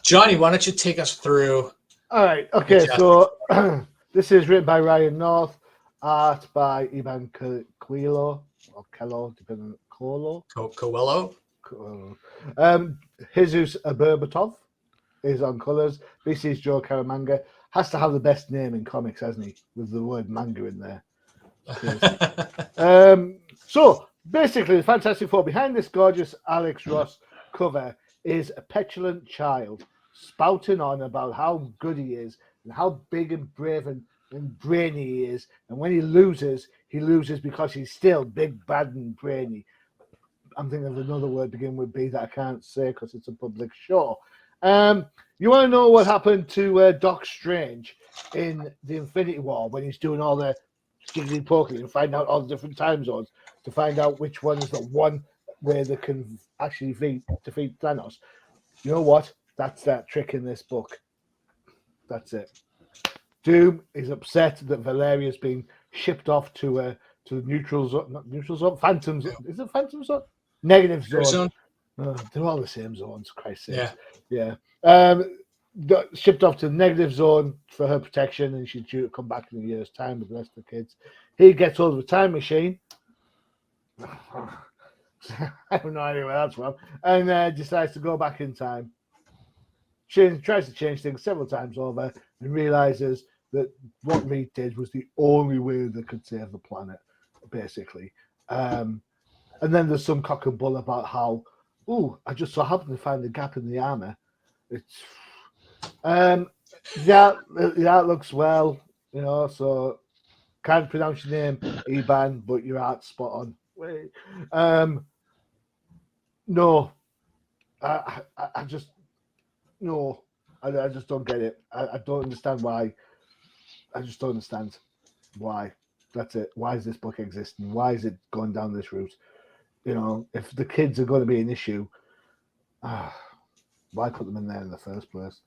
Johnny, why don't you take us through? All right. Okay. So this is written by Ryan North, art by Ivan Coelho or Kello, depending on Coelho. Jesus Aberbatov is on colors. This is Joe Caramanga. Has to have the best name in comics, hasn't he? With the word manga in there. So basically, the Fantastic Four behind this gorgeous Alex Ross cover is a petulant child spouting on about how good he is and how big and brave and brainy he is. And when he loses because he's still big, bad, and brainy. I'm thinking of another word beginning with B that I can't say because it's a public show. You want to know what happened to Doc Strange in the Infinity War when he's doing all the skiggly pokey and find out all the different time zones to find out which one is the one where they can actually defeat Thanos? You know what? That's that trick in this book. That's it. Doom is upset that Valeria's being shipped off to the neutral zone, not neutral zone, phantom zone. Is it phantom zone? Negative zone. They're all the same zones, Christ's sake. Yeah. Shipped off to the negative zone for her protection, and she's due to come back in a year's time with the rest of the kids. He gets hold of a time machine. I have no idea where that's from, and decides to go back in time. She tries to change things several times over and realizes that what Reed did was the only way that could save the planet, basically. And then there's some cock and bull about how, I just so happened to find a gap in the armor. It's that looks well, so can't pronounce your name, Iban, but your art's spot on. No, I just don't get it. I don't understand why. I just don't understand why. That's it. Why is this book existing? Why is it going down this route? If the kids are going to be an issue, why put them in there in the first place?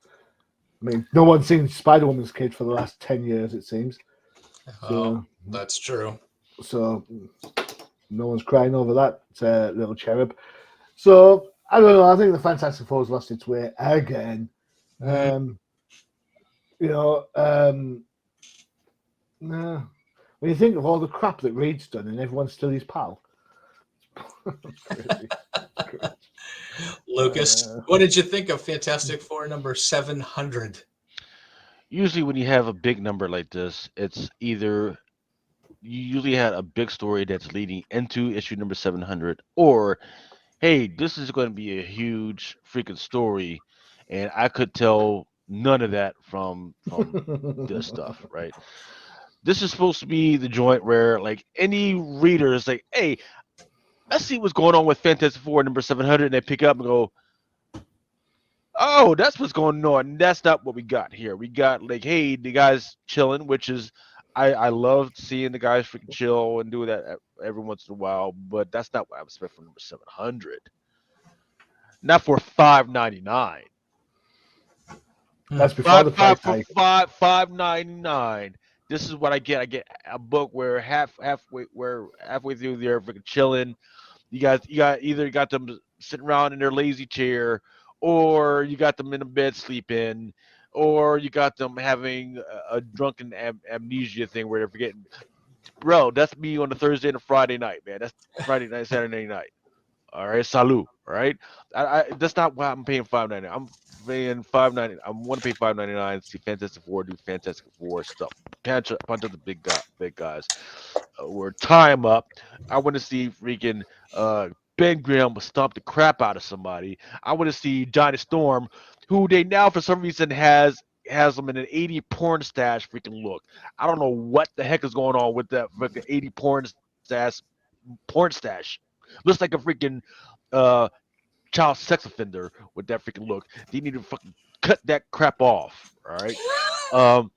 I mean, no one's seen Spider-Woman's kid for the last 10 years, it seems. So, that's true. So no one's crying over that little cherub. So I don't know. I think the Fantastic Four's lost its way again. No. When you think of all the crap that Reed's done and everyone's still his pal. Crazy. Lucas, what did you think of Fantastic Four number 700? Usually when you have a big number like this, it's either you usually had a big story that's leading into issue number 700, or hey, this is going to be a huge freaking story, and I could tell none of that from this stuff, right? This is supposed to be the joint where like any reader is like, hey, let's see what's going on with Fantastic Four number 700, and they pick up and go, oh, that's what's going on. That's not what we got here. We got like, hey, the guy's chilling, which is I love seeing the guys freaking chill and do that every once in a while, but that's not what I expect from number 700. Not for 5.99. That's before Five the five price for hike. 5.99. This is what I get. I get a book where halfway through they're freaking chilling. You got them sitting around in their lazy chair, or you got them in a bed sleeping, or you got them having a drunken amnesia thing where they're forgetting. Bro, that's me on a Thursday and a Friday night, man. That's Friday night, Saturday night. All right, salute. All right, that's not why I'm paying 5.99. I'm paying 5.99. I want to pay 5.99 to see Fantastic Four do Fantastic Four stuff. Punch up the big guys. Or tie him up. I want to see freaking Ben Grimm stomp the crap out of somebody. I want to see Johnny Storm, who they now for some reason has him in an 80 porn stash freaking look. I don't know what the heck is going on with that freaking 80 porn stash. Looks like a freaking uh child sex offender with that freaking look. They need to fucking cut that crap off. All right. Um,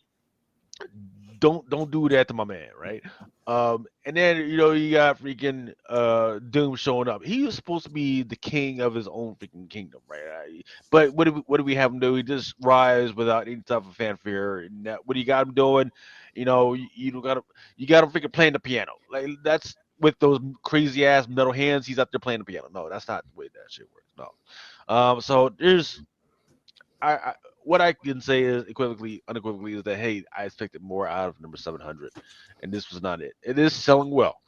don't do that to my man, right? And then you got freaking Doom showing up. He was supposed to be the king of his own freaking kingdom, right? But what do we have him do? He just rise without any type of fanfare. And what do you got him doing? You don't got him. You got him freaking playing the piano. Like that's with those crazy ass metal hands. He's up there playing the piano. No, that's not the way that shit works. No. So there's I what I can say is unequivocally is that hey, I expected more out of number 700, and this was not it. It is selling well,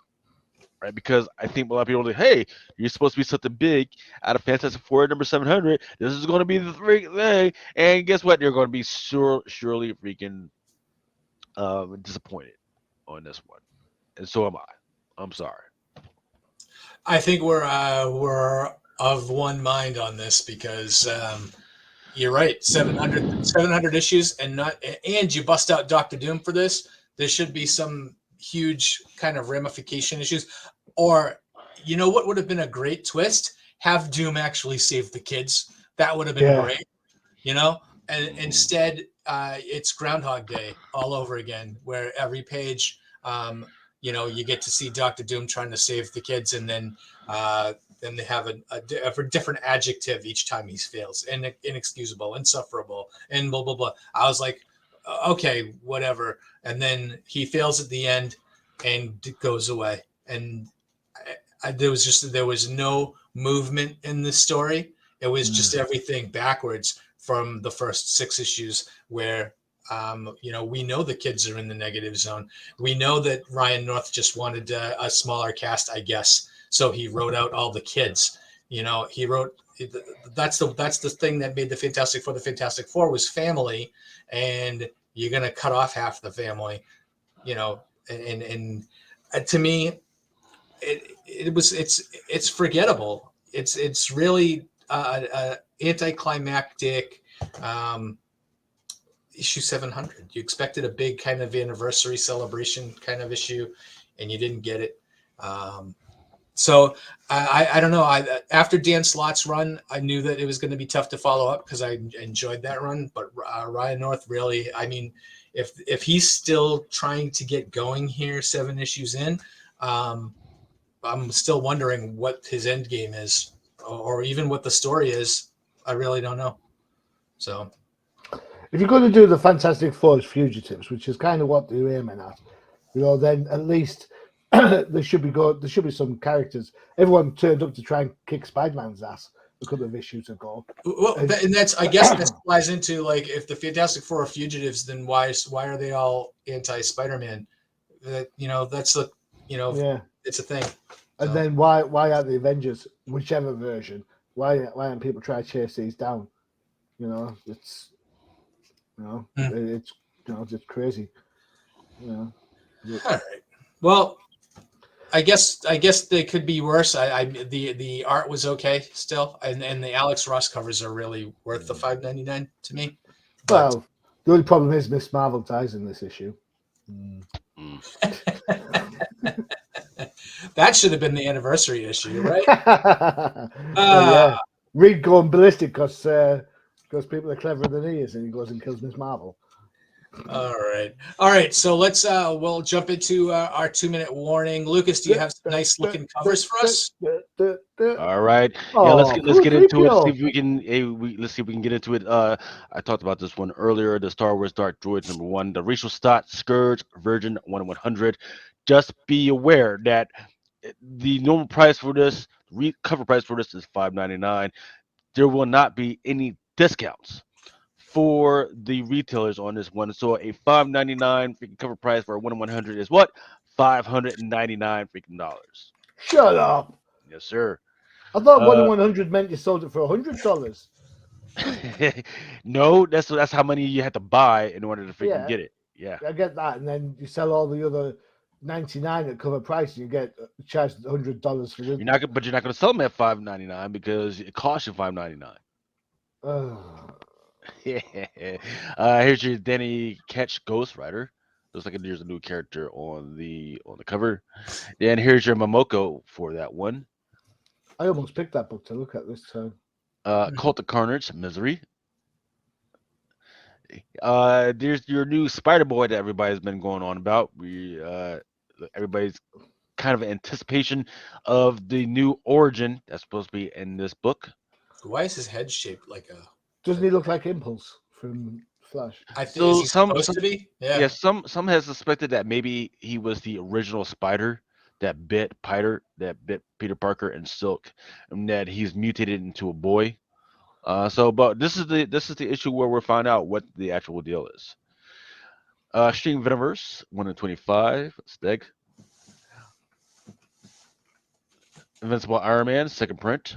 right? Because I think a lot of people are like, hey, you're supposed to be something big out of Fantastic Four number 700. This is going to be the freaking thing, and guess what? They're going to be surely freaking disappointed on this one, and so am I. I'm sorry. I think we're of one mind on this because you're right. 700 issues, and you bust out Doctor Doom for this. There should be some huge kind of ramification issues, or what would have been a great twist? Have Doom actually save the kids. That would have been Yeah. great. And instead, it's Groundhog Day all over again, where every page, you get to see Doctor Doom trying to save the kids, and then they have a different adjective each time he fails, and inexcusable, insufferable, and blah blah blah. I was like, okay, whatever. And then he fails at the end, and goes away. And there was no movement in this story. It was just everything backwards from the first 6 issues, where we know the kids are in the negative zone. We know that Ryan North just wanted a smaller cast, I guess. So he wrote out all the kids. He wrote that's the thing that made the Fantastic Four was family, and you're gonna cut off half the family. And to me, it's forgettable. It's really anticlimactic. Um, Issue 700. You expected a big kind of anniversary celebration kind of issue, and you didn't get it. So I don't know. After Dan Slott's run, I knew that it was going to be tough to follow up because I enjoyed that run. But Ryan North really, I mean, if he's still trying to get going here, 7 issues in, I'm still wondering what his end game is, or even what the story is. I really don't know. So if you're going to do the Fantastic Four as fugitives, which is kind of what they're aiming at, then at least there should be There should be some characters. Everyone turned up to try and kick Spider-Man's ass a couple of issues ago. Well, and that's I guess that applies into like if the Fantastic Four are fugitives, then why are they all anti-Spider-Man? That's the Yeah. it's a thing. And then why aren't the Avengers, whichever version? Why aren't people trying to chase these down? It's it's crazy. All right. Well, I guess they could be worse. The art was okay still, and the Alex Ross covers are really worth the $5.99 to me. But Well, the only problem is Miss Marvel dies in this issue. that should have been the anniversary issue, right? Yeah, Reed going ballistic because people are cleverer than he is, and he goes and kills Miss Marvel. All right. So let's we'll jump into our 2-minute warning. Lucas, do you have some nice looking covers for us? All right. Yeah, Oh, let's get into it. See Felipe. if we can let's see if we can get into it. I talked about this one earlier. The Star Wars Dark Droids #1, the Racial Stott Scourge Virgin 1/100. Just be aware that the normal price for this cover price for this is $5.99. There will not be any discounts for the retailers on this one. So a $5.99 freaking cover price for a 1/100 is what? $599 freaking dollars. Shut up. Yes, sir. I thought Uh, 1/100 meant you sold it for $100. no, that's how many you had to buy in order to freaking Yeah, get it. Yeah. I get that. And then you sell all the other 99 at cover price, and you get charged $100 for it. But you're not gonna sell them at $5.99 because it costs you $5.99. Yeah. Here's your Danny Ketch Ghost Rider. Looks like there's a new character on the cover. And here's your Momoko for that one. I almost picked that book to look at this time. Cult of Carnage, Misery. There's your new Spider Boy that everybody's been going on about. Everybody's kind of anticipation of the new origin that's supposed to be in this book. Why is his head shaped like a? Doesn't he look like Impulse from Flash? I think So is he supposed to be? Yeah. some has suspected that maybe he was the original Spider that bit Peter Parker and Silk, and that he's mutated into a boy. But this is the issue where we'll find out what the actual deal is. Stream Venomverse 1/25 Steg. Invincible Iron Man second print.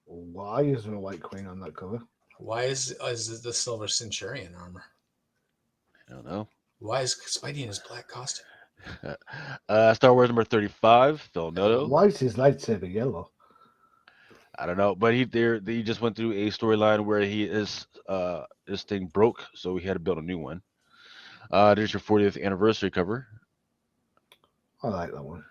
Why is there a White Queen on that cover? Why is the Silver Centurion armor? I don't know. Why is Spidey in his black costume? Star Wars #35 Phil Noto. Why is his lightsaber yellow? I don't know, but he just went through a storyline where his thing broke, so he had to build a new one. There's your 40th anniversary cover. I like that one.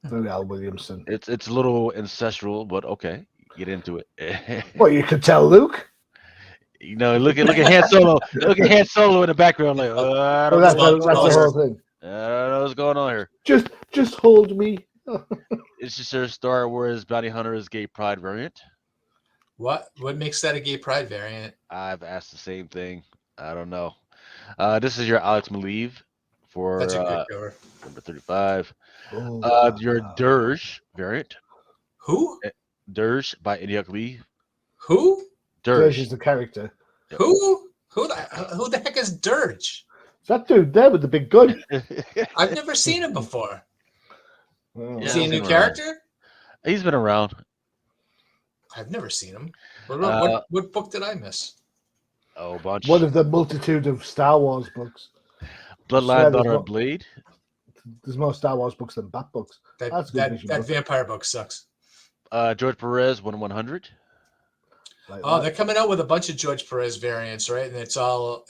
Very Al Williamson. It's a little ancestral, but okay, get into it. What, you could tell Luke? You know, look at Han Solo. Look at Han Solo in the background, like I don't That's know the whole thing. I don't know what's going on here. Just hold me. It's just your Star Wars Bounty Hunters Gay Pride variant. What makes that a gay pride variant? I've asked the same thing. I don't know. This is your Alex Maleev for That's a good cover. #35. Oh, Your Dirge variant. Who? Dirge by Idiot Lee. Who? Dirge is the character. Who? Who the heck is Dirge? It's that dude there with the big gun. I've never seen him before. Oh. Is he a new character? He's been around. I've never seen him. What book did I miss? Oh, a bunch. One of the multitude of Star Wars books. Bloodline Daughter of Blade. There's more Star Wars books than Bat books. That vampire book sucks. George Perez 1/100. They're coming out with a bunch of George Perez variants, right? And it's all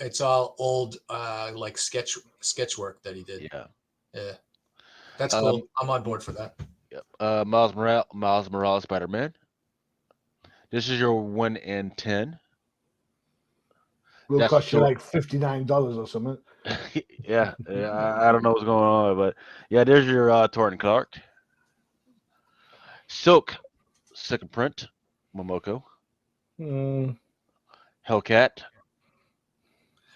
old like sketch work that he did. Yeah. That's cool. I'm on board for that. Yep. Miles Morales Spider-Man. This is your 1 in 10. Will cost you like $59 or something. yeah, I don't know what's going on, but yeah, there's your Torrin Clark. Silk, second print, Momoko. Hellcat.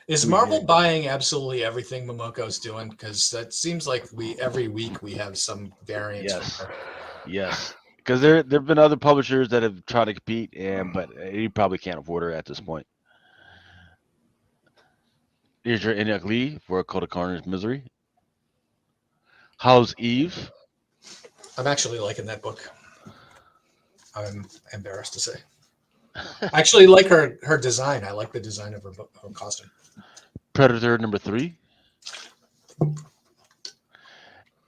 Is Marvel buying absolutely everything Momoko's doing? Because that seems like every week we have some variants. Yes. Because there've been other publishers that have tried to compete, but you probably can't afford her at this point. Here's your Enoch Lee for Cult of Carnage Misery. How's Eve? I'm actually liking that book. I'm embarrassed to say. I actually like her design. I like the design of her costume. Predator #3.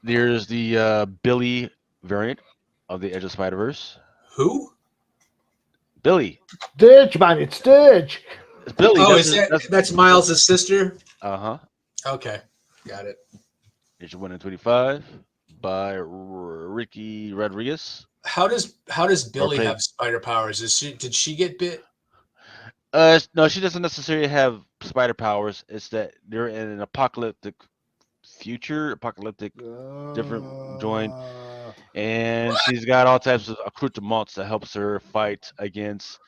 There's the Billy variant of the Edge of Spider-Verse. Who? Billy. Dirge, man, it's Dirge. It's Billy. Oh, that's Miles' sister? Uh-huh. Okay, got it. Here's your 1 in 25 by Ricky Rodriguez. How does Billy have spider powers? Did she get bit? No, she doesn't necessarily have spider powers is that they're in an apocalyptic different joint, and she's got all types of accoutrements that helps her fight against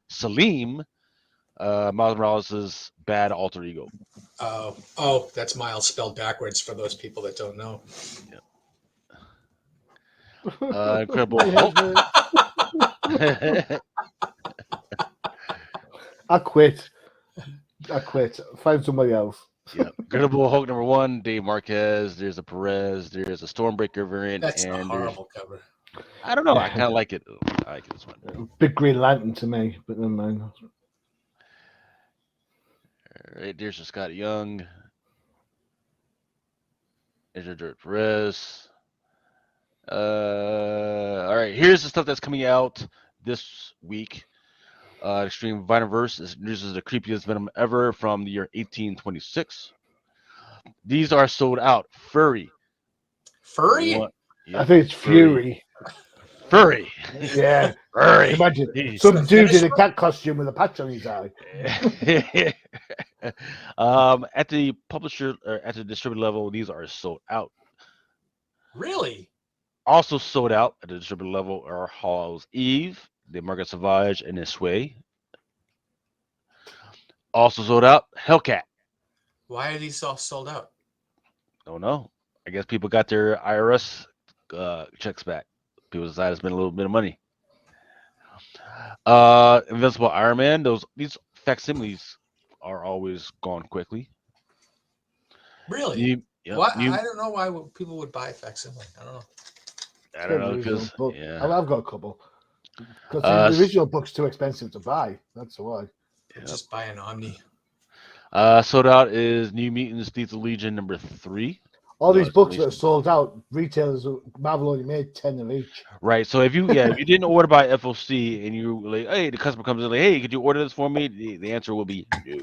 Salim, Miles Morales' bad alter ego. Oh, that's Miles spelled backwards for those people that don't know. Incredible Hulk. I quit. Find somebody else. Yeah, Incredible Hulk #1, Dave Marquez. There's a Perez. There's a Stormbreaker variant, That's a and there's horrible cover. I don't know. I kind of like it. I like this one. Big Green Lantern to me, but never mind. All right, there's a Scott Young. There's a George Perez. All right, here's the stuff that's coming out this week. Extreme Venomverse introduces the creepiest venom ever from the year 1826. These are sold out. Furry. Furry? I think it's Fury. Furry. Yeah. Furry. Imagine It's some the dude Finnish in a one? cat costume with a patch on his eye. At the publisher or at the distributor level, these are sold out. Really? Also sold out at the distributor level are Hall's Eve, the Margaret Savage, and Isway. Also sold out Hellcat. Why are these all sold out? Don't know. I guess people got their IRS checks back. People decided to spend a little bit of money. Invincible Iron Man. These facsimiles are always gone quickly. Really? Yep, What? I don't know why people would buy facsimile. I don't know. I don't know because I've got a couple. Because the original book's too expensive to buy. That's why. Just buy an Omni. Sold out is New Mutants Lethal Legion #3. All these books that are sold out, retailers, Marvel only made 10 of each. Right. So if you didn't order by FOC and you like, hey, the customer comes in like, hey, could you order this for me? The answer will be no.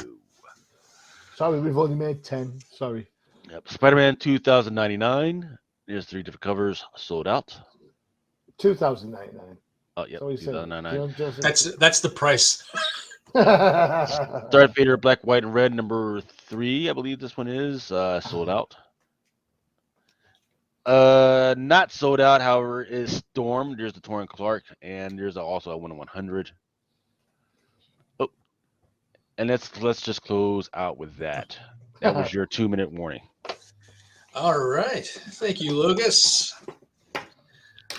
Sorry, we've only made 10. Sorry. Yep. Spider-Man 2099. There's 3 different covers sold out. 2099. Oh yeah, 2099. That's the price. Darth Vader Black, White, and Red #3. I believe this one is sold out. Not sold out, however, is Storm. There's the Torrin Clark, and there's also a 1/100. Oh, and let's just close out with that. That was your 2-minute warning. All right, thank you, Lucas.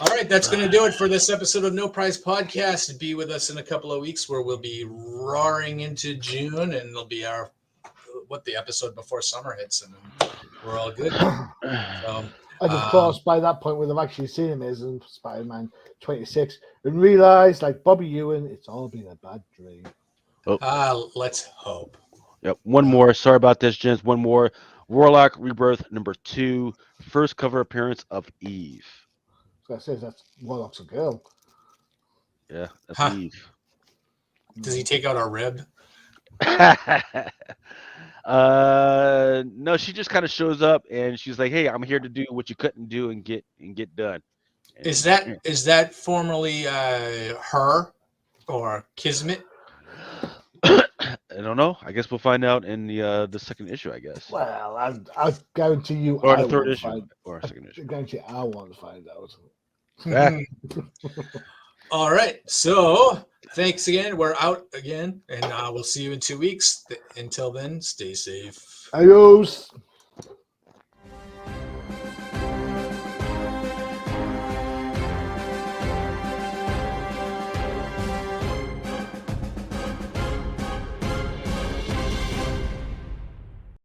All right, that's going to do it for this episode of No Prize Podcast. Be with us in a couple of weeks where we'll be roaring into June, and it'll be the episode before summer hits, and we're all good. And of course, by that point, we'll have actually seen Amazing Spider-Man 26 and realised, like Bobby Ewan, it's all been a bad dream. Let's hope. Yep. One more. Sorry about this, gents. One more. Warlock Rebirth #2. First cover appearance of Eve. So I says that's Warlock's a girl. Yeah, that's Eve. Does he take out a rib? No, she just kind of shows up and she's like, "Hey, I'm here to do what you couldn't do and get done." And, is that formerly her or Kismet? I don't know. I guess we'll find out in the second issue, I guess. Well, I guarantee you, or the third issue, or second issue. I guarantee I want to find out. All right. So thanks again. We're out again, and we'll see you in 2 weeks. Until then, stay safe. Adios.